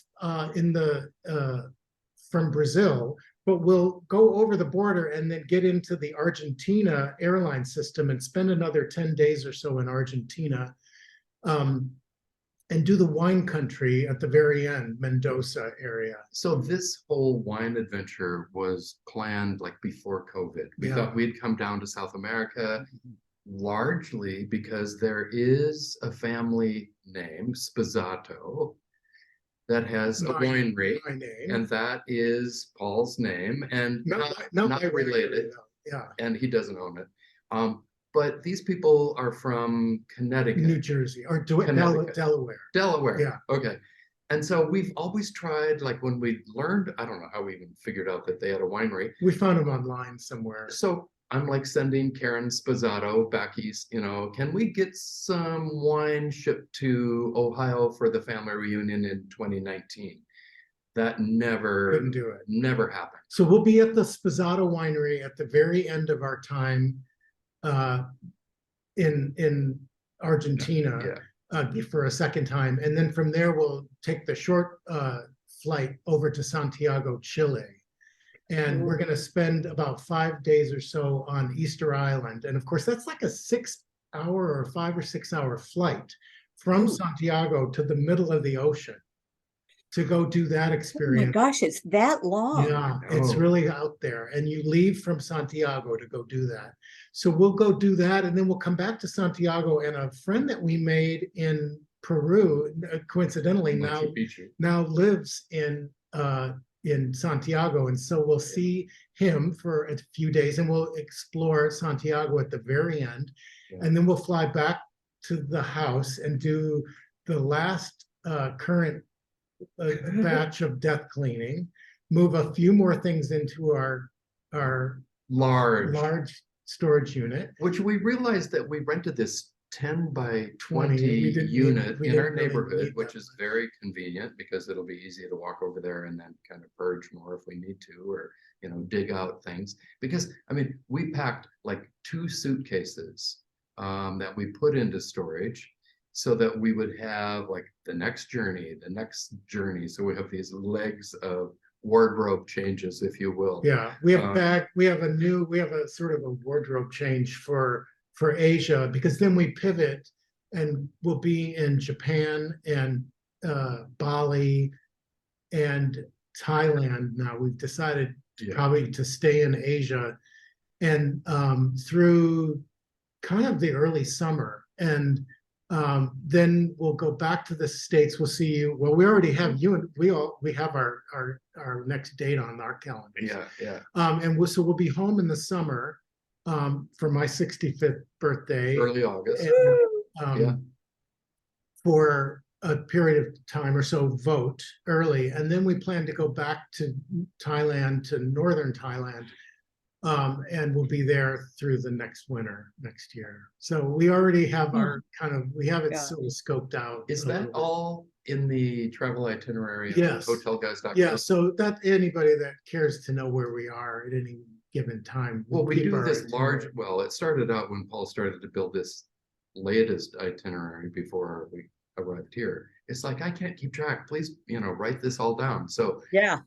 from Brazil, but we'll go over the border and then get into the Argentina airline system and spend another 10 days or so in Argentina, and do the wine country at the very end, Mendoza area. So this whole wine adventure was planned like before COVID. We thought we'd come down to South America largely because there is a family name, Sposato, that has a winery, and that is Paul's name, and not related. Yeah, and he doesn't own it. But these people are from Connecticut, New Jersey, or Delaware. Delaware. Yeah. Okay. And so we've always tried, like when we learned, I don't know how we even figured out that they had a winery. We found them online somewhere. So I'm like sending Karen Sposato back east, can we get some wine shipped to Ohio for the family reunion in 2019? That Couldn't do it. Never happened. So we'll be at the Sposato winery at the very end of our time in Argentina for a second time. And then from there, we'll take the short flight over to Santiago, Chile. And we're going to spend about 5 days or so on Easter Island. And of course, that's like a 6-hour or 5 or 6 hour flight from Santiago to the middle of the ocean. to go do that Oh my experience. gosh, it's that long. Yeah, it's Oh. really out there, and you leave from Santiago to go do that. So we'll go do that, and then we'll come back to Santiago. And a friend that we made in Peru, coincidentally Machu Picchu. now lives in Santiago, and so we'll see him for a few days, and we'll explore Santiago at the very end, Yeah. and then we'll fly back to the house and do the last current batch of death cleaning, move a few more things into our large storage unit. Which we realized that we rented this 10 by 20, 20 we didn't need- unit we in didn't our really neighborhood, need which that is much. very convenient because it'll be easy to walk over there and then kind of purge more if we need to, or, you know, dig out things. Because, I mean, we packed like 2 suitcases that we put into storage so that we would have like the next journey. So we have these legs of wardrobe changes, if you will. Yeah, we have a sort of a wardrobe change for Asia, because then we pivot and we'll be in Japan and Bali and Thailand. Now we've decided Yeah. probably to stay in Asia and through kind of the early summer, and then we'll go back to the States. We'll see you. Well, we already have you, and we have our next date on our calendars. Yeah. And so we'll be home in the summer for my 65th birthday. Early August. And, Yeah. for a period of time or so, vote early, and then we plan to go back to Thailand, to northern Thailand, and we'll be there through the next winter next year. So we already have we have it Yeah. sort of scoped out. Is a that little bit. all in the travel itinerary? on Yes. Hotelguys.com? Yeah, so that anybody that cares to know where we are at any given time. Well, we keep do our this large, itinerary. well, it started out when Paul started to build this latest itinerary before we arrived here. It's like, I can't keep track. Please, you know, write this all down. So Yeah,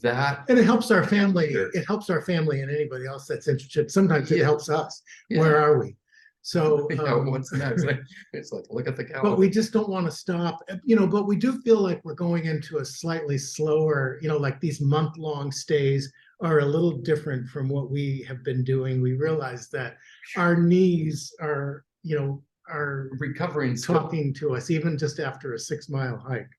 that, And it helps our family. Sure. It helps our family and anybody else that's interested. Sometimes it Yeah. helps us. yeah, Where are we? So, you know, what's next? It's like, look at the calendar. but we just don't want to stop, but we do feel like we're going into a slightly slower, like these month-long stays are a little different from what we have been doing. We realize that our knees are Recovering still talking to us, even just after a 6-mile hike.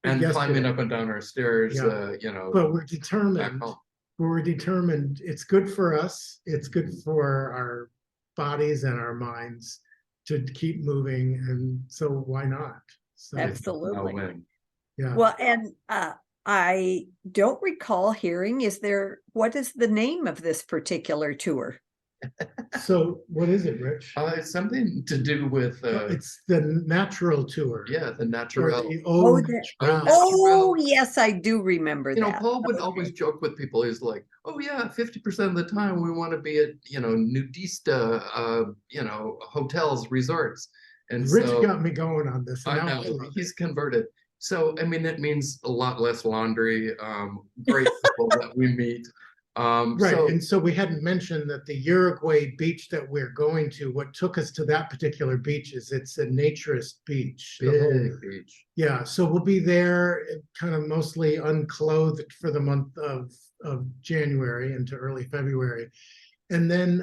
and climbing Yesterday. up and down our stairs, Yeah. But we're back determined, home. it's good for us, it's good for our bodies and our minds to keep moving, and so why not? So, absolutely. Now when. yeah. Well, and I don't recall hearing, what is the name of this particular tour? So what is it, Rich? It's something to do with, It's the natural tour. the Or natural. the Oh, natural. Oh, yes, I do remember You know, that. Paul would Okay. always joke with people. He's like, "Oh yeah, 50% of the time we want to be at nudista, hotels, resorts." And Rich so got me going on this. and I now know love it. he's converted. So I mean, it means a lot less laundry. Great people that we meet. Right, So and so we hadn't mentioned that the Uruguay beach that we're going to, what took us to that particular beach is it's a naturist beach. The whole- big beach. Yeah, so we'll be there kind of mostly unclothed for the month of January into early February. And then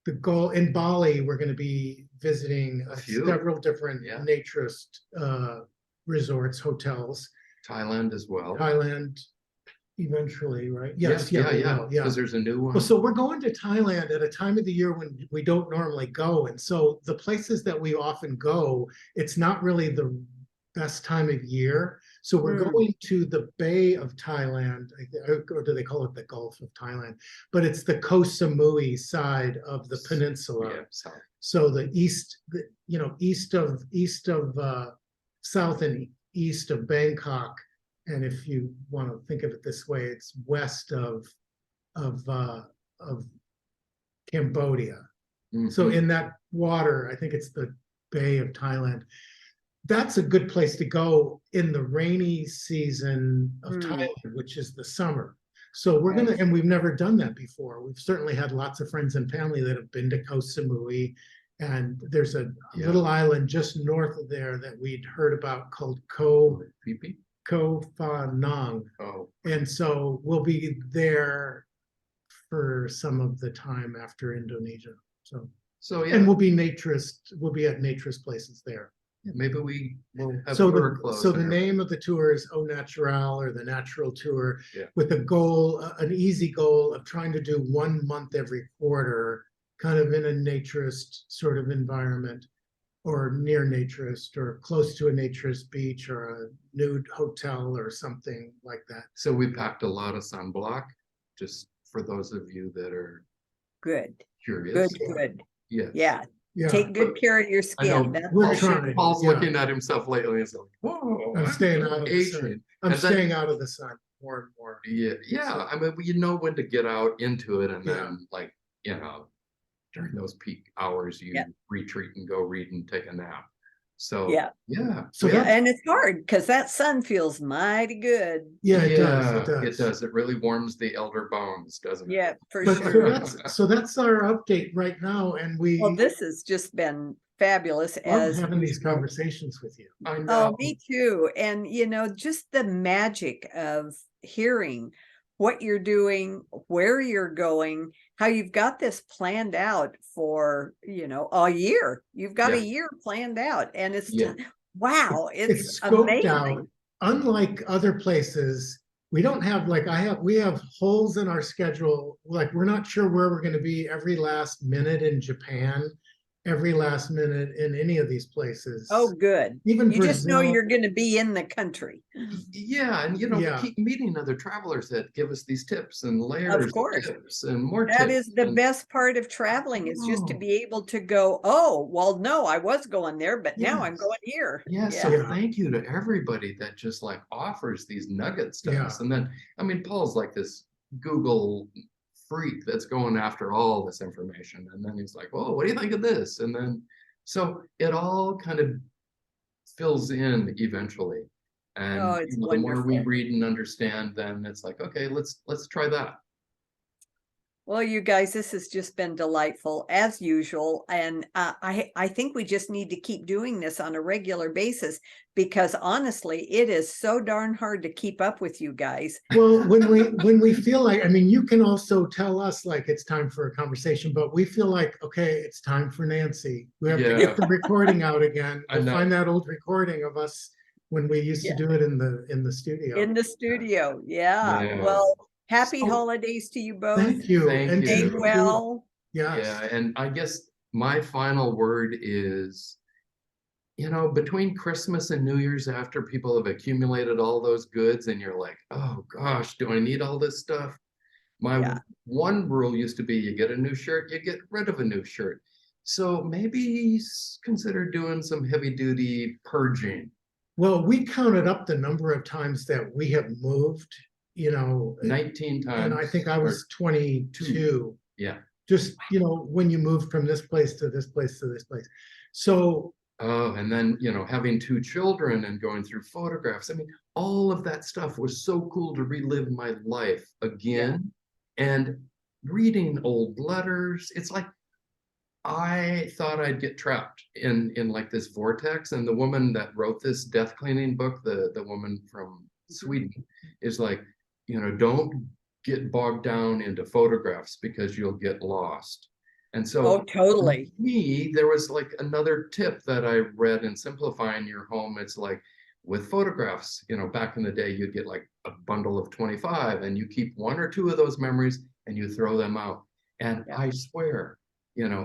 the goal in Bali, we're going to be visiting A few. several different Yeah. naturist resorts, hotels, Thailand as well. Thailand eventually, right? Yes, yeah, we yeah. will, yeah. Because there's a new one. Well, so we're going to Thailand at a time of the year when we don't normally go. And so the places that we often go, it's not really the best time of year. So we're going to the Bay of Thailand, or do they call it the Gulf of Thailand? But it's the Koh Samui side of the peninsula. Yeah, so So the east, east of south and east of Bangkok. And if you want to think of it this way, it's west of Cambodia. So in that water, I think it's the Bay of Thailand. That's a good place to go in the rainy season of Thailand, which is the summer. So we're gonna, and we've never done that before. We've certainly had lots of friends and family that have been to Koh Samui, and there's a little island just north of there that we'd heard about called Koh Phi Phi? Koh Phangan. Oh, And so we'll be there for some of the time after Indonesia. So, so and yeah, we'll be at naturist places there. maybe we will have So tour the, clothes. so and the everything. name of the tour is Au Natural, or the Natural Tour, Yeah. with a goal, an easy goal of trying to do 1 month every quarter, kind of in a naturist sort of environment, or near naturist, or close to a naturist beach, or a nude hotel or something like that. So we packed a lot of sunblock, just for those of you that are Good, curious. good. Yes. Yeah, Yeah, take good care of your I know. skin. That's We're for sure. trying. Paul's yeah. looking at himself lately. He's like, whoa, I'm staying out of the sun. Asian. I'm And then- staying out of the sun more and more. Yeah, yeah. I mean, you know when to get out into it, and Yeah. then like, during those peak hours, you Yeah. retreat and go read and take a nap. So Yeah. yeah. So we Yeah, that's- and it's hard because that sun feels mighty good. Yeah, it does. yeah, It does. it does. It really warms the elder bones, doesn't it? Yeah, for But so sure. that's our update right now, and we Well, this has just been fabulous love as having these usual. conversations with you. I know. Oh, me too. And just the magic of hearing what you're doing, where you're going, how you've got this planned out for, a year. You've got a Yeah. year planned out, and it's Yeah. wow, it's scoped out. amazing. Unlike other places, we don't have we have holes in our schedule. Like, we're not sure where we're going to be every last minute in Japan, every last minute in any of these places. Oh, good. Even You just know Brazil. you're going to be in the country. Yeah, and Yeah. keep meeting other travelers that give us these tips and layers course. tips and more That tips. is the and- best part of traveling, is just to know. be able to go, oh, well, no, I was going there, but now I'm Yes. going here. Yeah, so Yeah. thank you to everybody that just like offers these nuggets to Yeah. us. And then, I mean, Paul's like this Google freak that's going after all this information. And then he's like, oh, what do you think of this? And then, so it all kind of fills in eventually. And Oh, it's the more we wonderful. read and understand, then it's like, okay, let's try that. Well, you guys, this has just been delightful as usual. And I think we just need to keep doing this on a regular basis, because honestly, it is so darn hard to keep up with you guys. Well, when we feel like, I mean, you can also tell us like it's time for a conversation, but we feel like, okay, it's time for Nancy. We have to Yeah. get the recording out again. I We'll know. find that old recording of us when we used to Yeah. do it in the studio. In the studio. Yeah. Yeah. Well, happy So- holidays to you both. Thank you. Thank And you. to Stay you too. well. Yes. Yeah, and I guess my final word is, between Christmas and New Year's, after people have accumulated all those goods and you're like, oh gosh, do I need all this stuff? My Yeah. one rule used to be, you get a new shirt, you get rid of a new shirt. So maybe consider doing some heavy duty purging. Well, we counted up the number of times that we have moved, 19 times. and I think I was 22. Yeah. Just, when you moved from this place to this place to this place. So, Oh, and then, having 2 children and going through photographs. I mean, all of that stuff was so cool to relive my life again. And reading old letters. It's like, I thought I'd get trapped in like this vortex. And the woman that wrote this death cleaning book, the woman from Sweden, is like, don't get bogged down into photographs because you'll get lost. And so Oh, totally. for me, there was like another tip that I read in Simplifying Your Home. It's like, with photographs, back in the day, you'd get like a bundle of 25 and you keep 1 or 2 of those memories and you throw them out. And Yeah. I swear,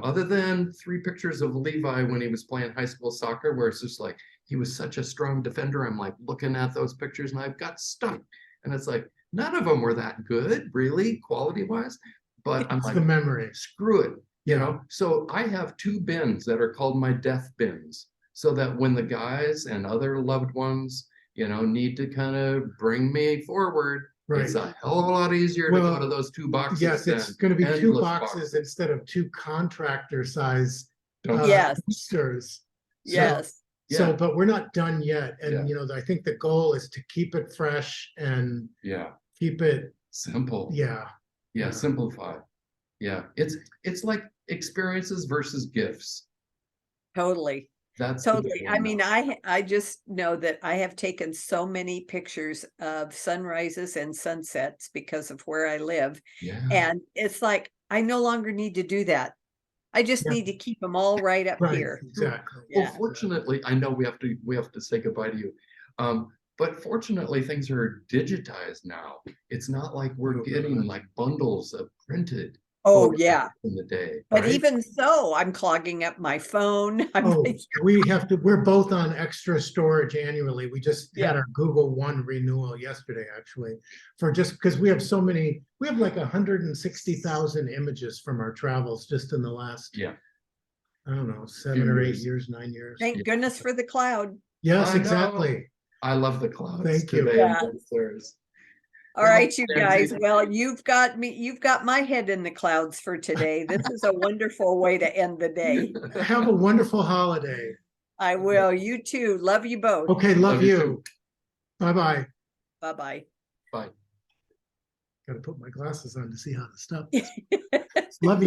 other than 3 pictures of Levi when he was playing high school soccer, where it's just like, he was such a strong defender. I'm like looking at those pictures and I've got stuck. And it's like, none of them were that good, really, quality wise. But I'm it's like, the memories. screw it. Yeah. So I have 2 bins that are called my death bins, so that when the guys and other loved ones, need to kind of bring me forward, it's Right. a hell of a lot easier to Well, go to those 2 boxes. Yes, it's than going to be 2 endless boxes instead of 2 contractor size Don't- Yes. boosters. So- Yes. So, Yeah. but we're not done yet. And, I think the goal is to keep it fresh and Yeah, keep it, simple. yeah. Yeah, simplify. Yeah, it's like experiences versus gifts. Totally. That's the big Totally. I one, mean, though. I just know that I have taken so many pictures of sunrises and sunsets because of where I live. Yeah. And it's like, I no longer need to do that. I just Yeah. need to keep them all right up Right, here. exactly. Well, Yeah. fortunately, I know we have to say goodbye to you. But fortunately, things are digitized now. It's not like we're getting like bundles of printed Oh, photographs yeah. in the day, But right? even so, I'm clogging up my phone. I'm Oh, like, we're both on extra storage annually. We just had Yeah. our Google One renewal yesterday, actually, for just because we have so many, we have like 160,000 images from our travels just in the last, Yeah. I don't know, 7 or 8 years. years, 9 years. thank goodness for the cloud. Yes, I know. exactly. I love the clouds Thank you. today Yeah. downstairs. All Well, right, you guys. Nancy- Well, you've got my head in the clouds for today. This is a wonderful way to end the day. Have a wonderful holiday. I will. You too. Love you both. Okay, love Love you you. too. Bye-bye. Bye-bye. Bye. Got to put my glasses on to see how to stop this. Love you.